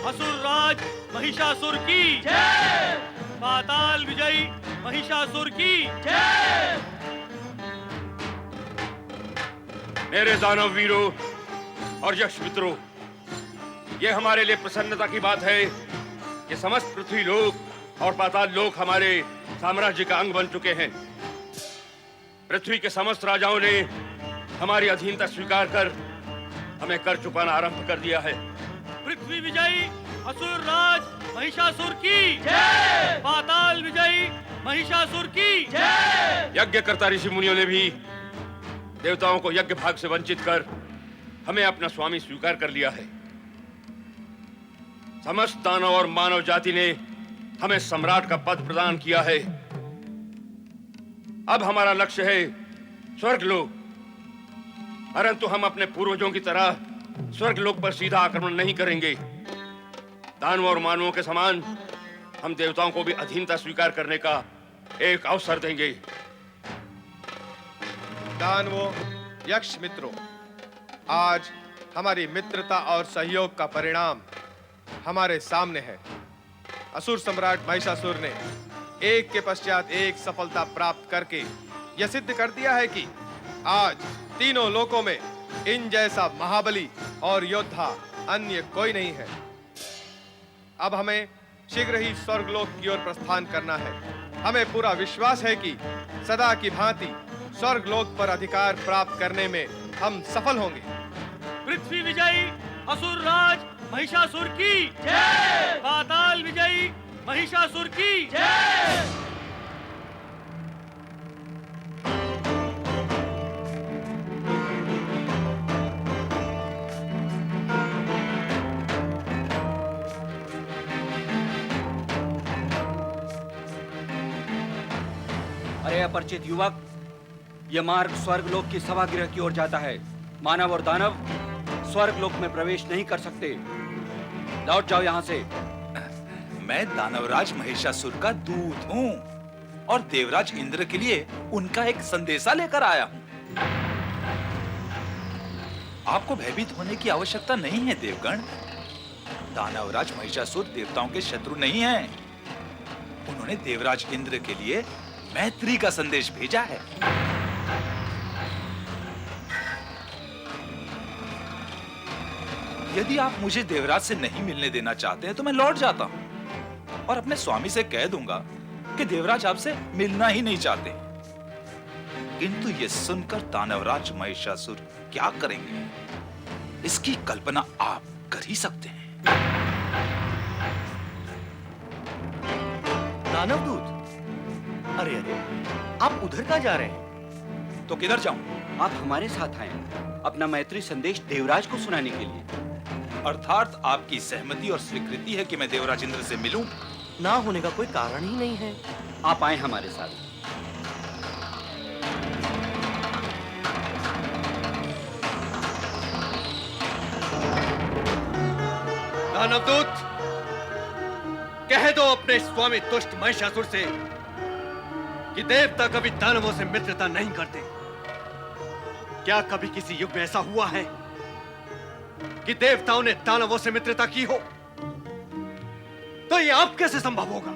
असुर राज महिषासुर की जय। पाताल विजयी महिषासुर की जय। मेरे दानव वीरों और यक्ष मित्रों, ये हमारे लिए प्रसन्नता की बात है कि समस्त पृथ्वी लोक और पाताल लोक हमारे साम्राज्य का अंग बन चुके हैं। पृथ्वी के समस्त राजाओं ने हमारी अधीनता स्वीकार कर हमें कर चुकाना आरंभ कर दिया है। पृथ्वी विजयी असुर राज महिषासुर की जय। पाताल विजयी महिषासुर की जय। यज्ञकर्ता ऋषि मुनियों ने भी देवताओं को यज्ञ भाग से वंचित कर हमें अपना स्वामी स्वीकार कर लिया है। समस्त दानव और मानव जाति ने हमें सम्राट का पद प्रदान किया है। अब हमारा लक्ष्य है स्वर्गलोक, परंतु हम अपने पूर्वजों की तरह स्वर्गलोक पर सीधा आक्रमण नहीं करेंगे। दानवों और मानवों के समान हम देवताओं को भी अधीनता स्वीकार करने का एक अवसर देंगे। दानवों, यक्ष मित्रों, आज हमारी मित्रता और सहयोग का परिणाम हमारे सामने है। असुर सम्राट महिषासुर ने एक के पश्चात एक सफलता प्राप्त करके यह सिद्ध कर दिया है कि आज तीनों लोकों में इन जैसा महाबली और योद्धा अन्य कोई नहीं है। अब हमें शीघ्र ही स्वर्गलोक की ओर प्रस्थान करना है। हमें पूरा विश्वास है कि सदा की भांति स्वर्गलोक पर अधिकार प्राप्त करने में हम सफल होंगे। पृथ्वी विजयी असुर राज महिषासुर की जय। पाताल विजयी महिषासुर की जय। अरे अपरिचित युवक, यह मार्ग स्वर्गलोक की सभागृह की ओर जाता है। मानव और दानव स्वर्गलोक में प्रवेश नहीं कर सकते। लौट जाओ यहाँ से। मैं दानवराज महिषासुर का दूत हूँ और देवराज इंद्र के लिए उनका एक संदेशा लेकर आया हूँ। आपको भयभीत होने की आवश्यकता नहीं है देवगण। दानवराज महिषासुर देवताओं के शत्रु नहीं हैं। उन्होंने देवराज इंद्र के लिए मैत्री का संदेश भेजा है। यदि आप मुझे देवराज से नहीं मिलने देना चाहते हैं तो मैं लौट जाता हूं और अपने स्वामी से कह दूंगा कि देवराज आपसे मिलना ही नहीं चाहते। किंतु यह सुनकर दानवराज महिषासुर क्या करेंगे, इसकी कल्पना आप कर ही सकते हैं। दानवदूत, अरे अरे, आप उधर कहाँ जा रहे हैं? तो किधर जाऊं? आप हमारे साथ आए अपना मैत्री संदेश देवराज को सुनाने के लिए। अर्थात आपकी सहमति और स्वीकृति है कि मैं देवराज इंद्र से मिलूं? ना होने का कोई कारण ही नहीं है। आप आए हमारे साथ। दानवदूत, कह दो अपने स्वामी दुष्ट महिषासुर से कि देवता कभी दानवों से मित्रता नहीं करते। क्या कभी किसी युग में ऐसा हुआ है कि देवताओं ने दानवों से मित्रता की हो? तो यह अब कैसे संभव होगा?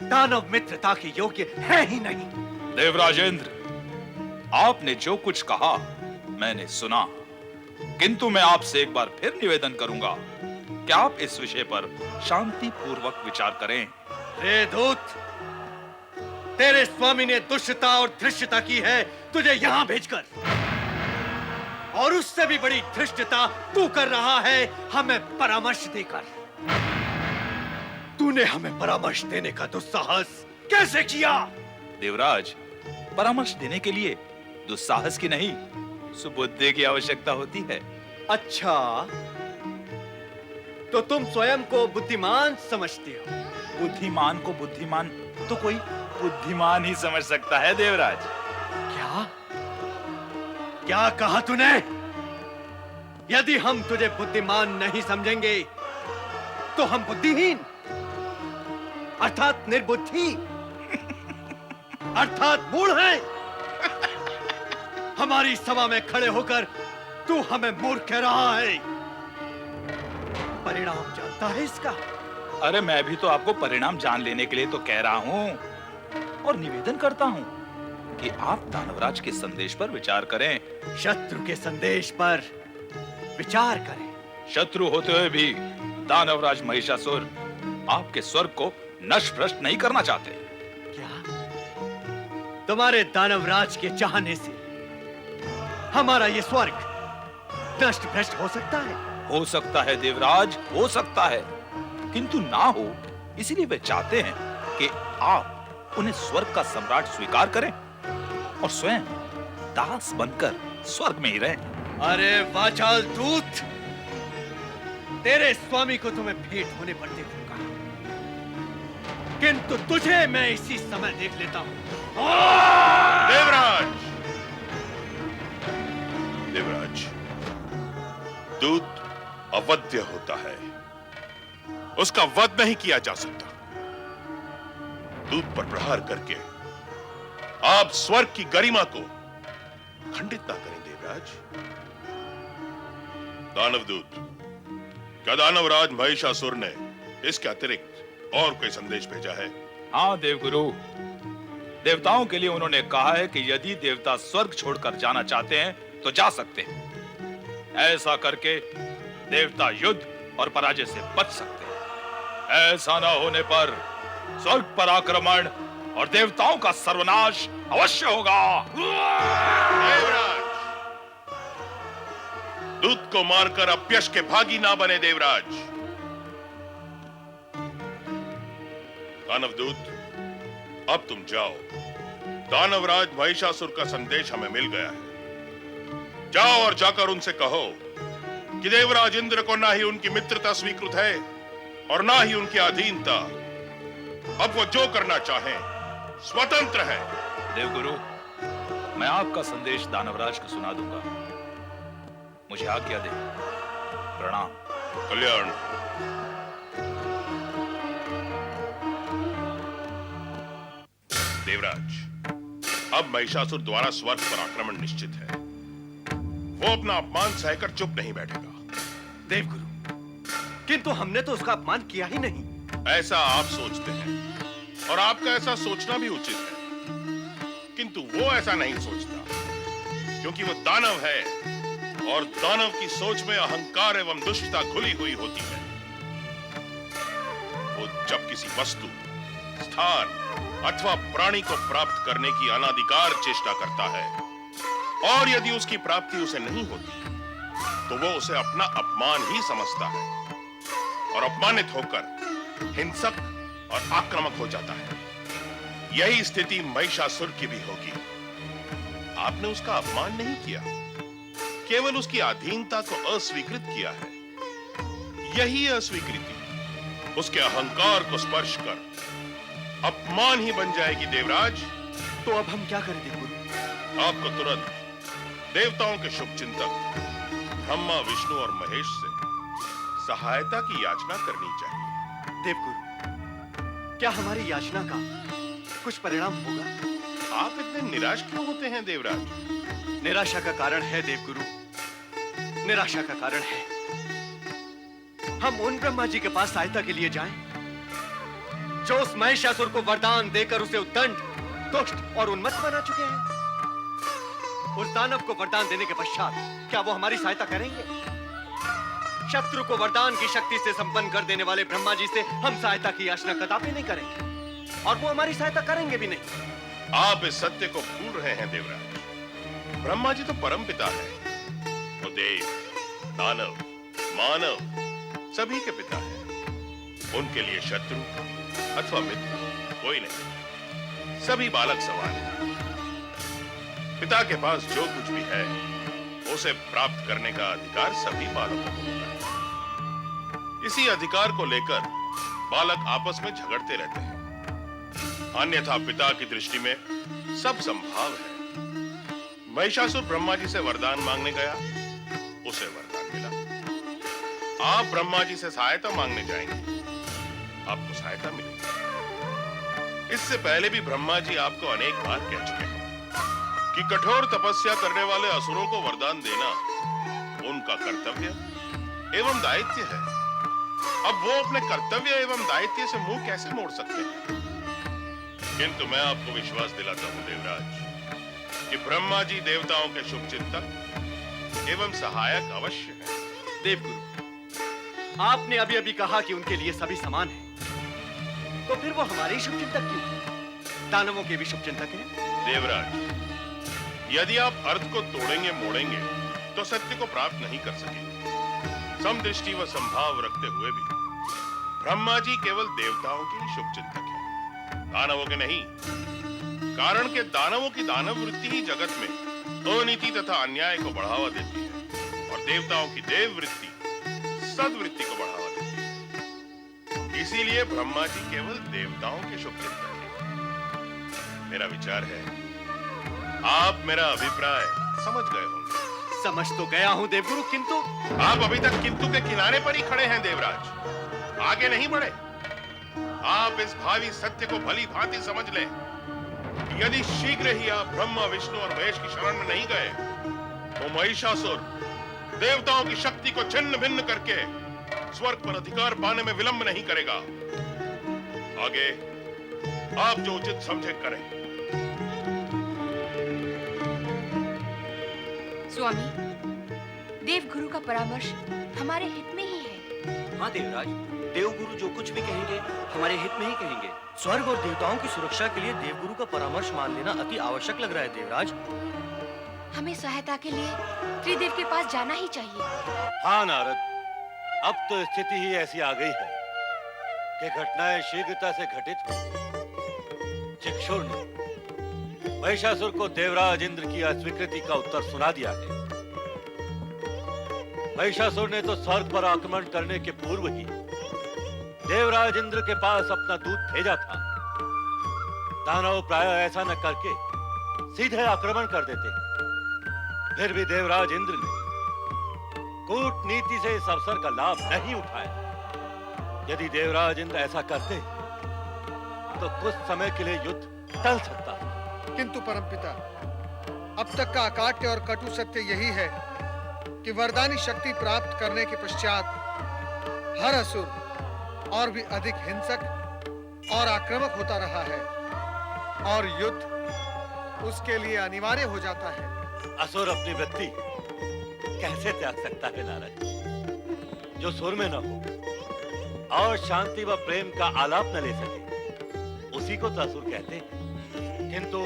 दानव मित्रता के योग्य है ही नहीं। देवराज इंद्र, आपने जो कुछ कहा मैंने सुना, किंतु मैं आपसे एक बार फिर निवेदन करूंगा कि आप इस विषय पर शांति पूर्वक विचार करें। रे दूत, तेरे स्वामी ने दुष्टता और धृष्टता की है तुझे यहां भेजकर, और उससे भी बड़ी धृष्टता तू कर रहा है हमें परामर्श देकर। तूने हमें परामर्श देने का दुस्साहस कैसे किया? देवराज, परामर्श देने के लिए दुस्साहस की नहीं, सुबुद्धि की आवश्यकता होती है। अच्छा, तो तुम स्वयं को बुद्धिमान समझते हो? बुद्धिमान को बुद्धिमान तो कोई बुद्धिमान ही समझ सकता है देवराज। क्या क्या कहा तूने? यदि हम तुझे बुद्धिमान नहीं समझेंगे तो हम बुद्धिहीन अर्थात निर्बुद्धि अर्थात मूढ़ हैं। हमारी सभा में खड़े होकर तू हमें मूर्ख कह रहा है। परिणाम जानता है इसका? अरे मैं भी तो आपको परिणाम जान लेने के लिए तो कह रहा हूं और निवेदन करता हूं कि आप दानवराज के संदेश पर विचार करें। शत्रु के संदेश पर विचार करें। शत्रु होते हुए भी दानवराज महिषासुर आपके स्वर्ग को नष्ट भ्रष्ट नहीं करना चाहते। क्या तुम्हारे दानवराज के चाहने से हमारा ये स्वर्ग नष्ट भ्रष्ट हो सकता है? हो सकता है देवराज, हो सकता है, किंतु ना हो इसीलिए वे चाहते हैं कि आप उन्हें स्वर्ग का सम्राट स्वीकार करें और स्वयं दास बनकर स्वर्ग में ही रहें। अरे वाचाल दूत, तेरे स्वामी को तुम्हें भेंट होने पर देखूंगा, किंतु तुझे मैं इसी समय देख लेता हूं। देवराज, देवराज, दूत अवध्य होता है, उसका वध नहीं किया जा सकता। दूत पर प्रहार करके आप स्वर्ग की गरिमा को खंडित ना करें देवराज। दानवदूत, क्या दानवराज महिषासुर ने इसके अतिरिक्त और कोई संदेश भेजा है? हाँ देवगुरु, देवताओं के लिए उन्होंने कहा है कि यदि देवता स्वर्ग छोड़कर जाना चाहते हैं तो जा सकते हैं। ऐसा करके देवता युद्ध और पराजय से बच सकते हैं। ऐसा ना होने पर स्वर्ग पर आक्रमण और देवताओं का सर्वनाश अवश्य होगा। देवराज, दूत को मारकर अपयश के भागी ना बने देवराज। दानवदूत, अब तुम जाओ। दानवराज महिषासुर का संदेश हमें मिल गया है। जाओ और जाकर उनसे कहो कि देवराज इंद्र को ना ही उनकी मित्रता स्वीकृत है और ना ही उनकी अधीनता। अब वो जो करना चाहें स्वतंत्र है। देवगुरु, मैं आपका संदेश दानवराज को सुना दूंगा। मुझे आज्ञा दे। प्रणाम। कल्याण। देवराज, अब महिषासुर द्वारा स्वर्ग पर आक्रमण निश्चित है। वो अपना अपमान सहकर चुप नहीं बैठेगा। देवगुरु, किंतु हमने तो उसका अपमान किया ही नहीं। ऐसा आप सोचते हैं और आपका ऐसा सोचना भी उचित है, किंतु वो ऐसा नहीं सोचता, क्योंकि वो दानव है और दानव की सोच में अहंकार एवं दुष्टता घुली हुई होती है। वो जब किसी वस्तु, स्थान अथवा प्राणी को प्राप्त करने की अनाधिकार चेष्टा करता है और यदि उसकी प्राप्ति उसे नहीं होती तो वो उसे अपना अपमान ही समझता है और अपमानित होकर हिंसक और आक्रामक हो जाता है। यही स्थिति महिषासुर की भी होगी। आपने उसका अपमान नहीं किया, केवल उसकी अधीनता को अस्वीकृत किया है। यही अस्वीकृति उसके अहंकार को स्पर्श कर अपमान ही बन जाएगी देवराज। तो अब हम क्या करें देवगुरु? आपको तुरंत देवताओं के शुभ चिंतक ब्रह्मा, विष्णु और महेश से सहायता की याचना करनी चाहिए। देवगुरु, क्या हमारी याचना का कुछ परिणाम होगा? आप इतने निराश क्यों होते हैं देवराज? निराशा का कारण है देवगुरु, निराशा का कारण है। हम उन ब्रह्मा जी के पास सहायता के लिए जाएं, जो उस महिषासुर को वरदान देकर उसे उद्दंड, दुष्ट और उन्मत्त बना चुके हैं। उस दानव को वरदान देने के पश्चात क्या वो हमारी सहायता करेंगे? शत्रु को वरदान की शक्ति से संपन्न कर देने वाले ब्रह्मा जी से हम सहायता की याचना कदापि नहीं करेंगे और वो हमारी सहायता करेंगे भी नहीं। आप इस सत्य को भूल रहे हैं देवराज। ब्रह्मा जी तो परमपिता है। वो देव, दानव, मानव सभी के पिता है। उनके लिए शत्रु अथवा मित्र कोई नहीं, सभी बालक समान है। पिता के पास जो कुछ भी है उसे प्राप्त करने का अधिकार सभी बालकों को होता है। इसी अधिकार को लेकर बालक आपस में झगड़ते रहते हैं, अन्यथा पिता की दृष्टि में सब संभव है। महिषासुर ब्रह्मा जी से वरदान मांगने गया, उसे वरदान मिला। आप ब्रह्मा जी से सहायता मांगने जाएंगे, आपको सहायता मिलेगी। इससे पहले भी ब्रह्मा जी आपको अनेक बार कह चुके हैं कि कठोर तपस्या करने वाले असुरों को वरदान देना उनका कर्तव्य एवं दायित्व है। अब वो अपने कर्तव्य एवं दायित्व से मुंह कैसे मोड़ सकते हैं? किंतु मैं आपको विश्वास दिलाता हूं देवराज कि ब्रह्मा जी देवताओं के शुभ चिंतक एवं सहायक अवश्य है। देवगुरु, आपने अभी अभी कहा कि उनके लिए सभी समान हैं, तो फिर वो हमारे ही शुभचिंतक क्यों? दानवों के भी शुभचिंतक हैं। देवराज, यदि आप अर्थ को तोड़ेंगे मोड़ेंगे तो सत्य को प्राप्त नहीं कर सकेंगे। समदृष्टि व संभाव रखते हुए भी ब्रह्मा जी केवल देवताओं के ही शुभचिंतक हैं, दानवों के नहीं। कारण के दानवों की दानव वृत्ति ही जगत में अनीति तथा अन्याय को बढ़ावा देती है और देवताओं की देव वृत्ति सद्वृत्ति को बढ़ावा देती है। इसीलिए ब्रह्मा जी केवल देवताओं के शुभचिंतक हैं। मेरा विचार है, आप मेरा अभिप्राय समझ गए होंगे। समझ तो गया हूं देवगुरु, किंतु आप अभी तक किंतु के किनारे पर ही खड़े हैं देवराज, आगे नहीं बढ़े। आप इस भावी सत्य को भली भांति समझ लें कि यदि शीघ्र ही आप ब्रह्मा विष्णु और महेश की शरण में नहीं गए तो महिषासुर देवताओं की शक्ति को छिन्न भिन्न करके स्वर्ग पर अधिकार पाने में विलंब नहीं करेगा। आगे आप जो उचित समझे करें। स्वामी, देवगुरु का परामर्श हमारे हित में ही है। हाँ देवराज, देवगुरु जो कुछ भी कहेंगे हमारे हित में ही कहेंगे। स्वर्ग और देवताओं की सुरक्षा के लिए देवगुरु का परामर्श मान लेना अति आवश्यक लग रहा है देवराज। हमें सहायता के लिए त्रिदेव के पास जाना ही चाहिए। हाँ नारद, अब तो स्थिति ही ऐसी आ गई है कि घटनाएं शीघ्रता से घटित हो। चिक्षुर ने महिषासुर को देवराज इंद्र की अस्वीकृति का उत्तर सुना दिया है। महिषासुर ने तो स्वर्ग पर आक्रमण करने के पूर्व ही देवराज इंद्र के पास अपना दूत भेजा था। दानव प्राय ऐसा न करके सीधे आक्रमण कर देते हैं। फिर भी देवराज इंद्र ने कूटनीति से इस अवसर का लाभ नहीं उठाया। यदि देवराज इंद्र ऐसा करते तो कुछ समय के लिए युद्ध टल सकता था। किंतु परमपिता, अब तक का अकाट्य और कटु सत्य यही है कि वरदानी शक्ति प्राप्त करने के पश्चात हर असुर और भी अधिक हिंसक और आक्रामक होता रहा है और युद्ध उसके लिए अनिवार्य हो जाता है। असुर अपनी वृत्ति कैसे त्याग सकता है नारद? जो सुर में न हो और शांति व प्रेम का आलाप न ले सके, उसी को तो असुर कहते हैं। किंतु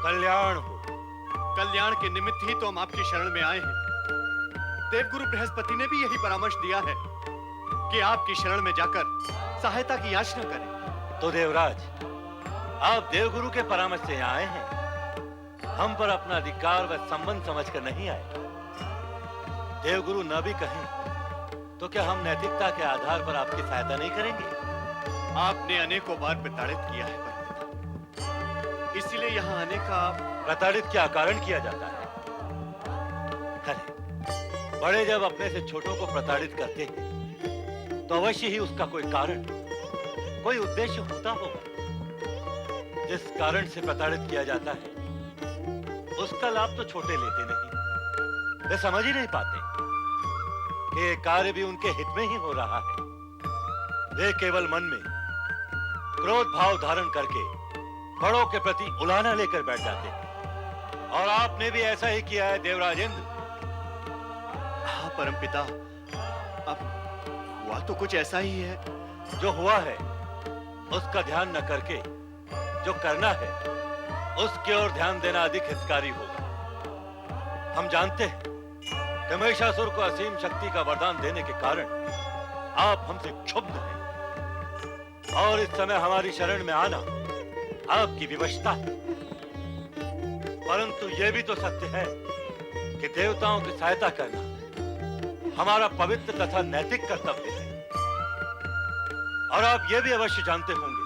कल्याण हो। कल्याण के निमित्त ही तो हम आपकी शरण में आए हैं। देवगुरु बृहस्पति ने भी यही परामर्श दिया है कि आपकी शरण में जाकर सहायता की याचना करें। तो देवराज, आप देवगुरु के परामर्श से यहाँ आए हैं, हम पर अपना अधिकार व संबंध समझकर नहीं आए। देवगुरु न भी कहें तो क्या हम नैतिकता के आधार पर आपकी सहायता नहीं करेंगे? आपने अनेकों बार प्रताड़ित किया है परमपिता, इसीलिए यहाँ आने का। प्रताड़ित क्या कारण किया जाता है? अरे, बड़े जब अपने से छोटों को प्रताड़ित करते हैं तो अवश्य ही उसका कोई कारण, कोई उद्देश्य होता होगा। जिस कारण से प्रताड़ित किया जाता है उसका लाभ तो छोटे लेते नहीं। वे समझ ही नहीं पाते कि ये कार्य भी उनके हित में ही हो रहा है। वे केवल मन में क्रोध भाव धारण करके बड़ों के प्रति उलाहना लेकर बैठ जाते हैं। और आपने भी ऐसा ही किया है देवराज इंद्र। हाँ परमपिता, अब हुआ तो कुछ ऐसा ही है। जो हुआ है उसका ध्यान न करके जो करना है उसकी ओर ध्यान देना अधिक हितकारी होगा। हम जानते हैं कि महिषासुर को असीम शक्ति का वरदान देने के कारण आप हमसे क्षुब्ध हैं और इस समय हमारी शरण में आना आपकी विवशता है। परंतु यह भी तो सत्य है कि देवताओं की सहायता करना हमारा पवित्र तथा नैतिक कर्तव्य है। और आप यह भी अवश्य जानते होंगे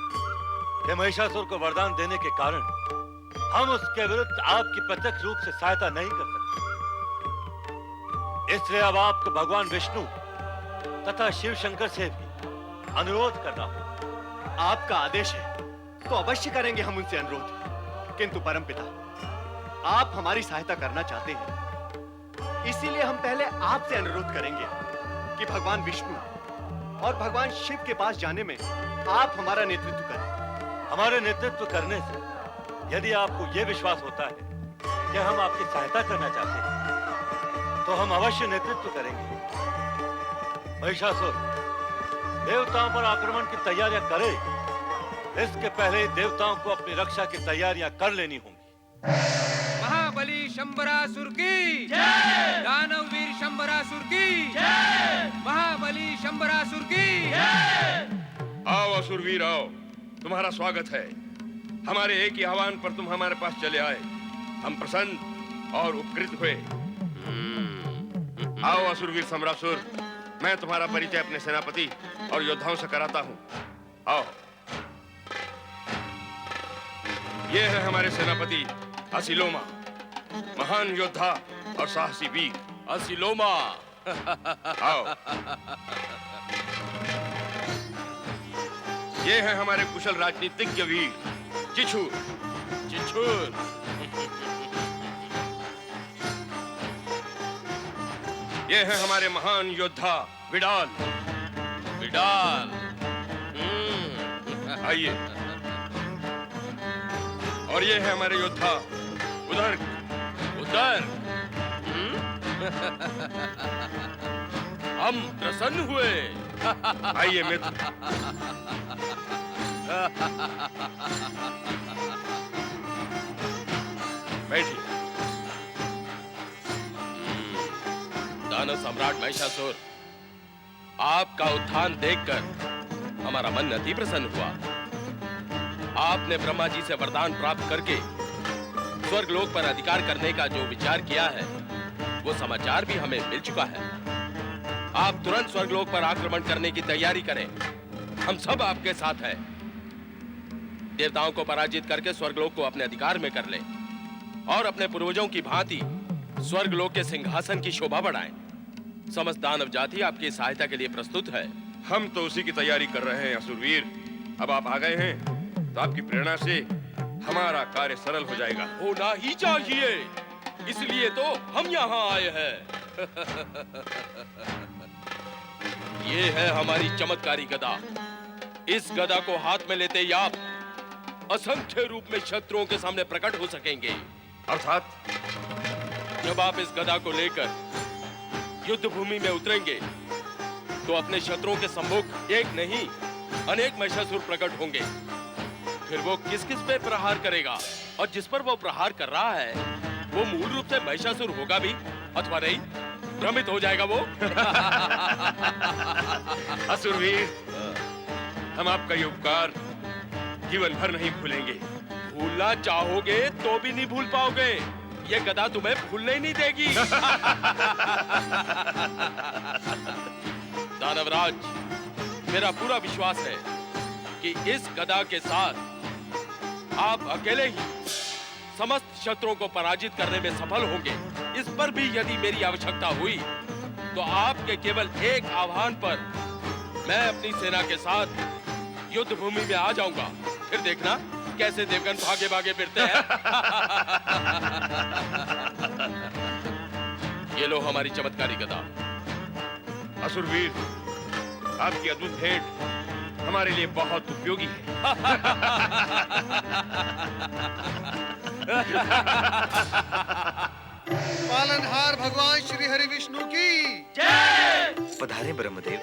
कि महिषासुर को वरदान देने के कारण हम उसके विरुद्ध आपकी प्रत्यक्ष रूप से सहायता नहीं कर सकते। इसलिए अब आपको भगवान विष्णु तथा शिव शंकर से भी अनुरोध करना होगा। आपका आदेश है तो अवश्य करेंगे हम उनसे अनुरोध। किंतु परमपिता, आप हमारी सहायता करना चाहते हैं, इसीलिए हम पहले आपसे अनुरोध करेंगे कि भगवान विष्णु और भगवान शिव के पास जाने में आप हमारा नेतृत्व करें। हमारे नेतृत्व करने से यदि आपको यह विश्वास होता है कि हम आपकी सहायता करना चाहते हैं तो हम अवश्य नेतृत्व करेंगे। महिषासुर देवताओं पर आक्रमण की तैयारियां करे, इसके पहले देवताओं को अपनी रक्षा की तैयारियां कर लेनी होंगी। महाबली शंबरासुर की जय! दानववीर शंबरासुर की जय! महाबली शंबरासुर की आओ असुरवीर आओ, तुम्हारा स्वागत है। हमारे एक ही आह्वान पर तुम हमारे पास चले आए, हम प्रसन्न और उपकृत हुए। आओ असुरवीर शंबरासुर, मैं तुम्हारा परिचय अपने सेनापति और योद्धाओं से कराता हूँ। आओ, ये है हमारे सेनापति असिलोमा, महान योद्धा और साहसी वीर। असिलोमा। आओ, ये है हमारे कुशल राजनीतिज्ञ वीर चिछूर। चिछूर। ये है हमारे महान योद्धा विडाल। विडाल। आइए। और ये है हमारे योद्धा उदर। उदर। हम प्रसन्न हुए। आइए मित्र। बैठिए। दानव सम्राट महिषासुर, आपका उत्थान देखकर हमारा मन अति प्रसन्न हुआ। आपने ब्रह्मा जी से वरदान प्राप्त करके स्वर्ग लोक पर अधिकार करने का जो विचार किया है, वो समाचार भी हमें मिल चुका है। आप तुरंत स्वर्ग लोक पर आक्रमण करने की तैयारी करें, हम सब आपके साथ हैं। देवताओं को पराजित करके स्वर्ग लोक को अपने अधिकार में कर लें और अपने पूर्वजों की भांति स्वर्ग लोक के सिंहासन की शोभा बढ़ाएं। समस्त दानव जाति आपकी सहायता के लिए प्रस्तुत है। हम तो उसी की तैयारी कर रहे हैं असुरवीर। अब आप आ गए हैं तो आपकी प्रेरणा से हमारा कार्य सरल हो जाएगा। होना ही चाहिए, इसलिए तो हम यहाँ आए हैं। ये है हमारी चमत्कारी गदा। इस गदा को हाथ में लेते ही आप असंख्य रूप में शत्रुओं के सामने प्रकट हो सकेंगे। अर्थात जब आप इस गदा को लेकर युद्ध भूमि में उतरेंगे तो अपने शत्रुओं के सम्मुख एक नहीं अनेक महिषासुर प्रकट होंगे। फिर वो किस किस पे प्रहार करेगा और जिस पर वो प्रहार कर रहा है वो मूल रूप से महिषासुर होगा भी अथवा नहीं, भ्रमित हो जाएगा वो। असुरवीर, हम आपका ये उपकार जीवन भर नहीं भूलेंगे। भूलना चाहोगे तो भी नहीं भूल पाओगे, ये गदा तुम्हें भूलने ही नहीं देगी। दानवराज, मेरा पूरा विश्वास है कि इस गदा के साथ आप अकेले ही समस्त शत्रुओं को पराजित करने में सफल होंगे। इस पर भी यदि मेरी आवश्यकता हुई तो आपके केवल एक आह्वान पर मैं अपनी सेना के साथ युद्ध भूमि में आ जाऊंगा। फिर देखना कैसे देवगन भागे भागे फिरते हैं। ये लो हमारी चमत्कारी गदा। असुरवीर, आपकी अद्भुत भेंट हमारे लिए बहुत उपयोगी है। पालनहार भगवान श्री हरि विष्णु की जय! पधारे ब्रह्मदेव,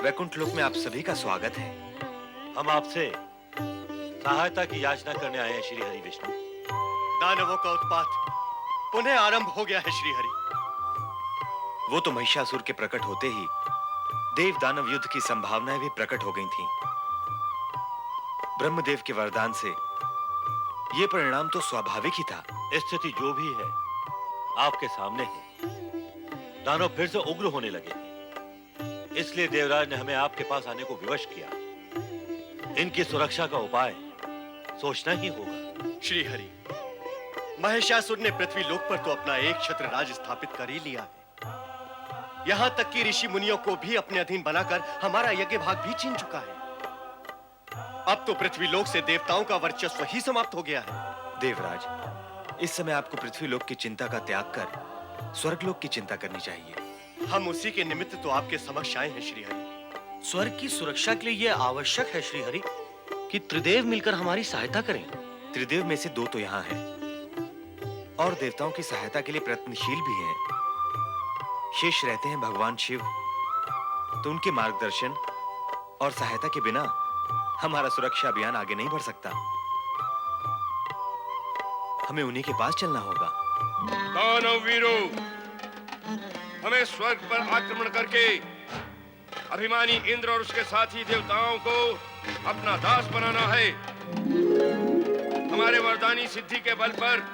वैकुंठ लोक में आप सभी का स्वागत है। हम आपसे सहायता की याचना करने आए हैं श्री हरि विष्णु। दानवों का उत्पात पुनः आरंभ हो गया है श्री हरि। वो तो महिषासुर के प्रकट होते ही देव दानव युद्ध की संभावनाएं भी प्रकट हो गई थीं। ब्रह्मदेव के वरदान से ये परिणाम तो स्वाभाविक ही था। स्थिति जो भी है आपके सामने है। दानव फिर से उग्र होने लगे हैं, इसलिए देवराज ने हमें आपके पास आने को विवश किया। इनकी सुरक्षा का उपाय सोचना ही होगा। श्री हरि, महिषासुर ने पृथ्वी लोक पर तो अपना एक छत्र राज स्थापित कर ही लिया है। यहाँ तक कि ऋषि मुनियों को भी अपने अधीन बनाकर हमारा यज्ञ भाग भी छीन चुका है। अब तो पृथ्वी लोक से देवताओं का वर्चस्व ही समाप्त हो गया है। देवराज, इस समय आपको पृथ्वी लोक की चिंता का त्याग कर स्वर्गलोक की चिंता करनी चाहिए। हम उसी के निमित्त तो आपके समक्ष आए हैं श्रीहरि। स्वर्ग की सुरक्षा के लिए यह आवश्यक है श्रीहरि कि त्रिदेव मिलकर हमारी सहायता करें। त्रिदेव में से 2 तो यहाँ हैं और देवताओं की सहायता के लिए प्रयत्नशील भी हैं। शेष रहते हैं भगवान शिव, तो उनके मार्गदर्शन और सहायता के बिना हमारा सुरक्षा अभियान आगे नहीं बढ़ सकता। हमें उन्हीं के पास चलना होगा। दानव वीरों, हमें स्वर्ग पर आक्रमण करके अभिमानी इंद्र और उसके साथी देवताओं को अपना दास बनाना है। हमारे वरदानी सिद्धि के बल पर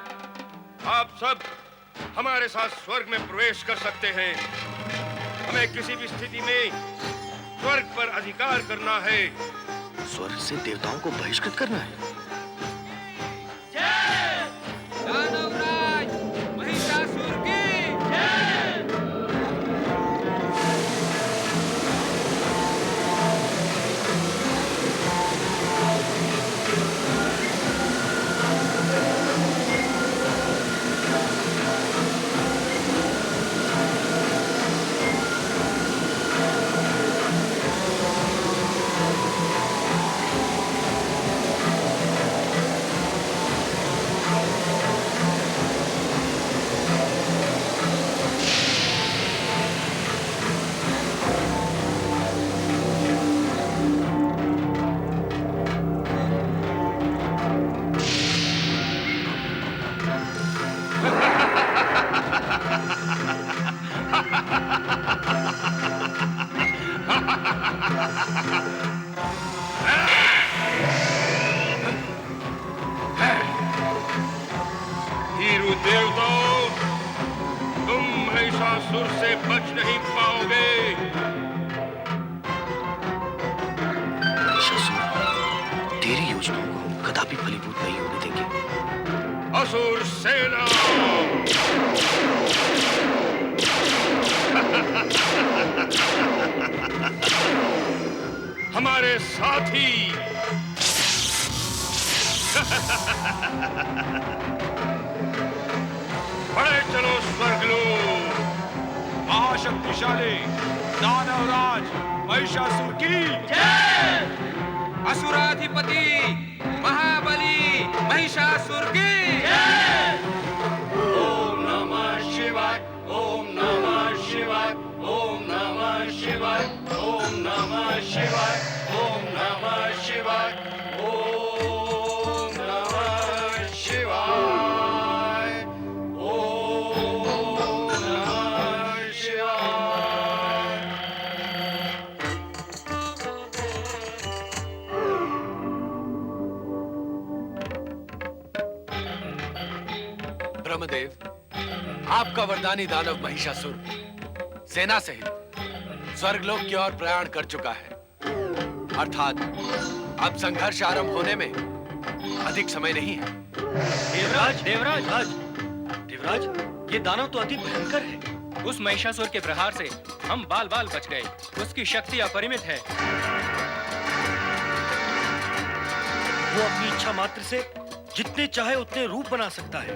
आप सब हमारे साथ स्वर्ग में प्रवेश कर सकते हैं। हमें किसी भी स्थिति में स्वर्ग पर अधिकार करना है। स्वर्ग से देवताओं को बहिष्कृत करना है। दानवराज महिषासुर की जय। वीरू देवताओं, तुम महिषासुर से बच नहीं पाओगे। महिषासुर, तेरी योजनाओं को हम कदापि फलीभूत नहीं होने देंगे। असुर सेना, हमारे साथी, बड़े चलो स्वर्गलोक। महाशक्तिशाली दानवराज महिषासुर की जय। असुराधिपति महाबली महिषासुर की जय। ओम नमः शिवाय, ओम नमः शिवाय, ओम नमः शिवाय, ओम नमः शिवाय, ओम नमः शिवाय, ओम नमः शिवाय, ओम नमः शिवाय। ब्रह्मदेव, आपका वरदानी दानव महिषासुर सेना सहित स्वर्गलोक की ओर प्रयाण कर चुका है। अर्थात अब संघर्ष आरंभ होने में अधिक समय नहीं है। देवराज, देवराज, देवराज, ये दानव तो अति भयंकर है। उस महिषासुर के प्रहार से हम बाल बाल बच गए। उसकी शक्ति अपरिमित है। वो अपनी इच्छा मात्र से जितने चाहे उतने रूप बना सकता है।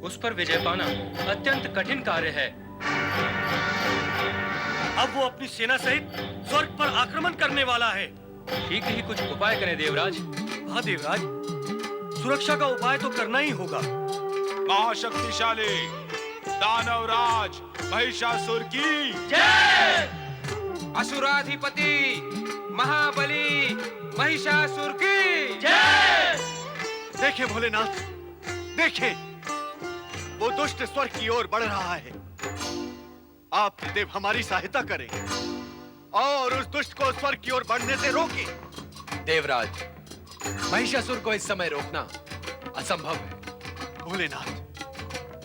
उस पर विजय पाना अत्यंत कठिन कार्य है। अब वो अपनी सेना सहित स्वर्ग पर आक्रमण करने वाला है। शीघ्र ही कुछ उपाय करें देवराज। हाँ देवराज, सुरक्षा का उपाय तो करना ही होगा। महाशक्तिशाली दानवराज महिषासुर की जय। असुराधिपति महाबली महिषासुर की जय। देखे भोलेनाथ, देखे वो दुष्ट स्वर्ग की ओर बढ़ रहा है। आप त्रिदेव हमारी सहायता करें और उस दुष्ट को स्वर्ग की ओर बढ़ने से रोकें। देवराज, महिषासुर को इस समय रोकना असंभव है। भोलेनाथ,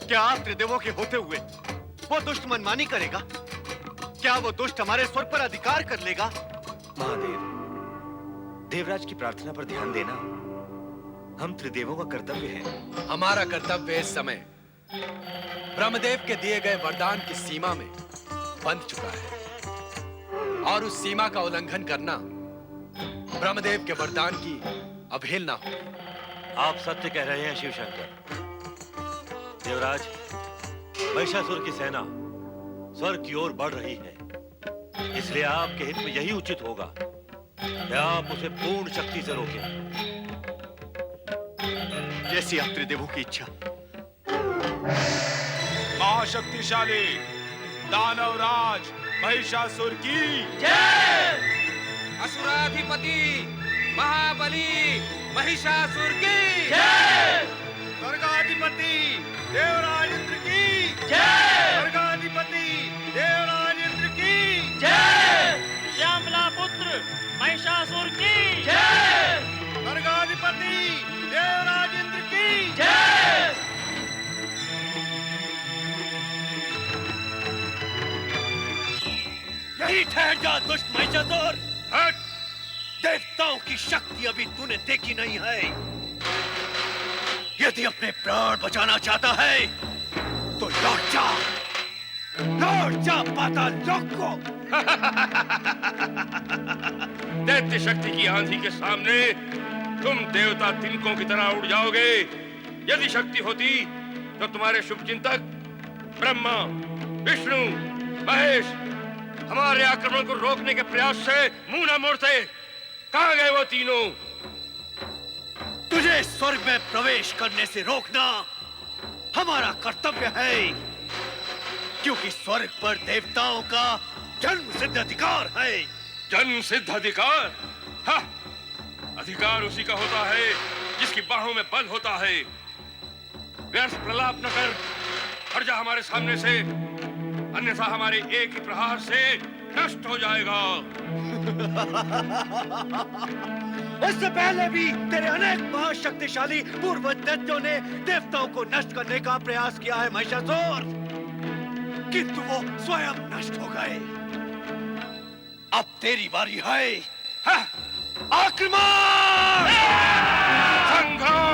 क्या आप त्रिदेवों के होते हुए वो दुष्ट मनमानी करेगा? क्या वो दुष्ट हमारे स्वर्ग पर अधिकार कर लेगा? महादेव, देवराज की प्रार्थना पर ध्यान देना हम त्रिदेवों का कर्तव्य है। हमारा कर्तव्य इस समय ब्रह्मदेव के दिए गए वरदान की सीमा में बंध चुका है और उस सीमा का उल्लंघन करना ब्रह्मदेव के वरदान की अवहेलना होगी। आप सत्य कह रहे हैं शिव शंकर। देवराज, महिषासुर की सेना स्वर्ग की ओर बढ़ रही है, इसलिए आपके हित में यही उचित होगा कि आप उसे पूर्ण शक्ति से रोकें। जैसी आप त्रिदेवों की इच्छा। महाशक्तिशाली दानवराज महिषासुर की जय। असुराधिपति महाबली महिषासुर की जय। स्वर्गाधिपति देवराज इंद्र की जय। स्वर्गाधिपति देवराज इंद्र की जय। श्यामला पुत्र महिषासुर की जय। स्वर्गाधिपति देवराज इंद्र की जय। यही ठहर जा दुष्ट महिषासुर। हट! देवताओं की शक्ति अभी तूने देखी नहीं है। यदि अपने प्राण बचाना चाहता है तो लौट जा पाताल लोक को। दैत्य शक्ति की आंधी के सामने तुम देवता तिनकों की तरह उड़ जाओगे। यदि शक्ति होती तो तुम्हारे शुभ चिंतक ब्रह्मा, विष्णु, महेश हमारे आक्रमण को रोकने के प्रयास से मुंह न मोड़ते। कहां गए वो तीनों? तुझे स्वर्ग में प्रवेश करने से रोकना हमारा कर्तव्य है, क्योंकि स्वर्ग पर देवताओं का जन्म सिद्ध अधिकार है। जन्म सिद्ध अधिकार? हाँ, अधिकार उसी का होता है जिसकी बाहों में बल होता है। व्यर्थ प्रलाप न कर, हट जा हमारे सामने से, अन्यथा हमारे एक ही प्रहार से नष्ट हो जाएगा। इससे पहले भी तेरे अनेक महाशक्तिशाली पूर्वज दैत्यों ने देवताओं को नष्ट करने का प्रयास किया है महिषासुर, किंतु वो स्वयं नष्ट हो गए। अब तेरी बारी है। हाँ, आक्रमण! संग्राम!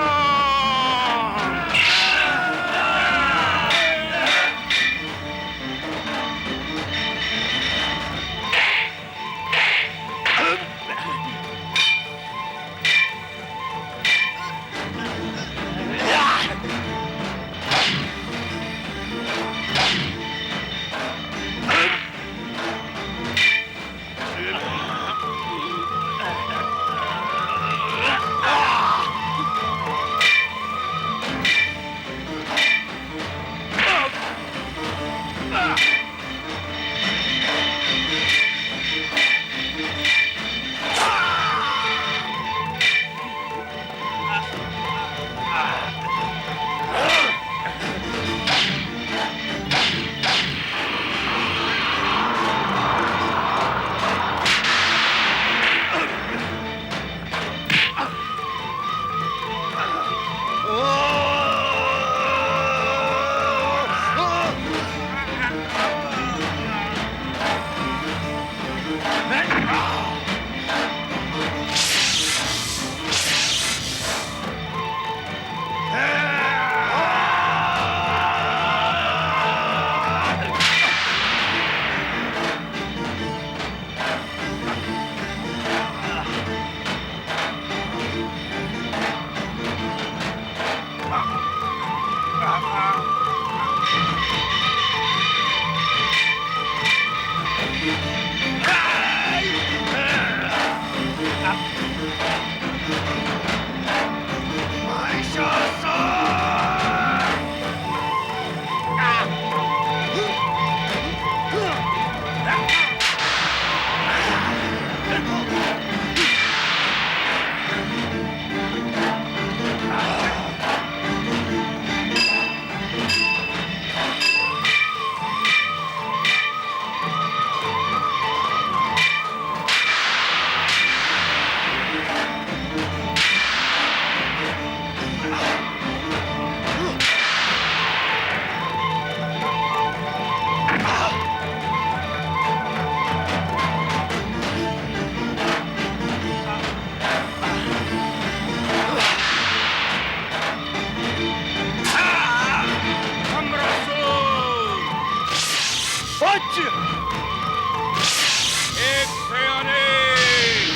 एक से अनेक।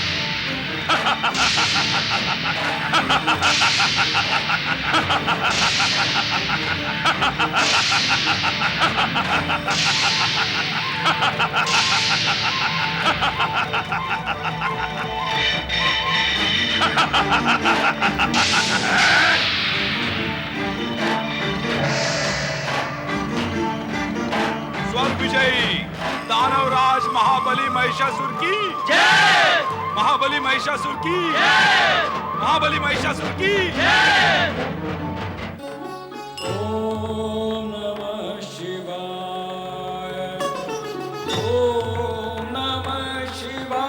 स्वर्ग विजयी दानवराज महाबली महिषासुर की जय। महाबली महिषासुर की जय। महाबली महिषासुर की जय।